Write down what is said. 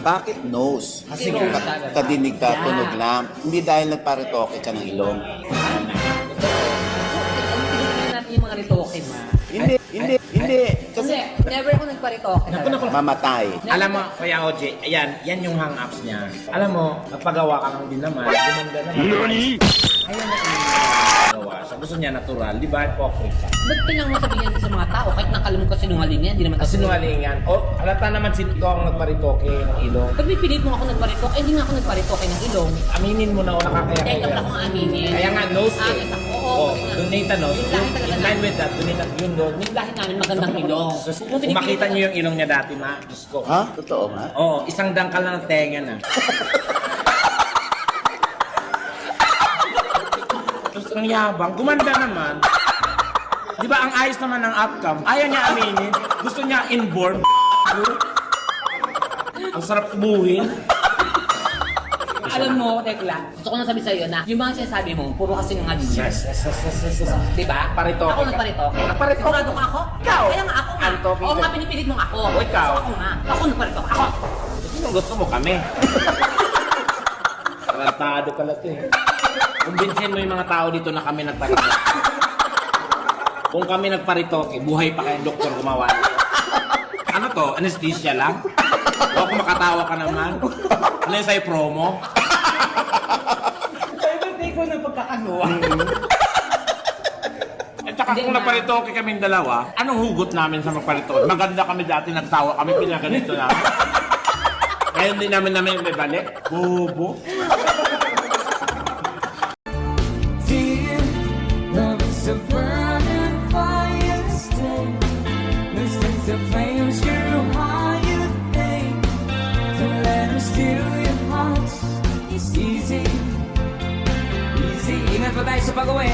Bakit nose? Kasi Kadinig ka, tunog lang. Hindi dahil nagparitoke ka ng ilong. Tingnan natin yung mga ritoke, ma. Hindi. Kasi never ako nagparitoke. Mamatay. Alam mo, Kuya OJ, yan yung hang-ups niya. Alam mo, nagpagawa ka lang din naman, gumanda naman. Ayan na yung gawa. So, gusto niya natural, di ba? Hypocrite ka. Ba't kailangan mo sabihin sa mga tao? Kahit nakalimut ka sinungaling yan, hindi naman Kasi sinungalingan. O, halata naman si ikaw ang nagparitoke ng ilong. Pag pipilit mo ako nagparitoke, hindi nga ako nagparitoke ng ilong. Aminin mo na o nakakaya Kaya ito akong aminin. Kaya nga, nose Ah, eh. ito. Oo, Oh, kasi nga. donate a nose. Yung lahi talaga In line with that, donate a yun doon. Yung lahi namin magandang ilong. Kung makita niyo yung ilong niya dati, ma, Diyos ko. Ha? Totoo nga? Oo, isang dangkal na ng tenga na. Tapos ang yabang, gumanda naman. Di ba ang ayos naman ng outcome? Ayaw niya aminin. Gusto niya inborn. Ang sarap tubuhin. Alam mo, Tekla, gusto ko na sabi sa'yo na yung mga sinasabi mo, puro kasi ng alin. Yes. Diba? Paritoke Ako ka. nagparitoke. Nagparitoke. Sigurado ka ako? Ikaw. Kaya nga ako nga. Antopi Oo ka. nga, pinipilit mong ako. O, ikaw. So, ako nga. Ako nagparitoke. Ako. Sinong gusto mo kami? Tarantado pala ito eh. Kumbinsin mo yung mga tao dito na kami nagparitoke. Kung kami nagparitoke, buhay pa kayong doktor gumawa. Ano to? Anesthesia lang? O kung makatawa ka naman? Ano yung sa'yo promo? Birthday ko ng pagkakagawa. At saka kung nagparitoke kaming dalawa, anong hugot namin sa magparitoke? Maganda kami dati, nagtawa kami, pinaganito namin. Kaya hindi namin may balik. Bobo. Dear, love is a burning fire still. Listen to flames grow higher day. To let them steal your heart is easy. Easy. Ingat pa tayo sa pag-uwi.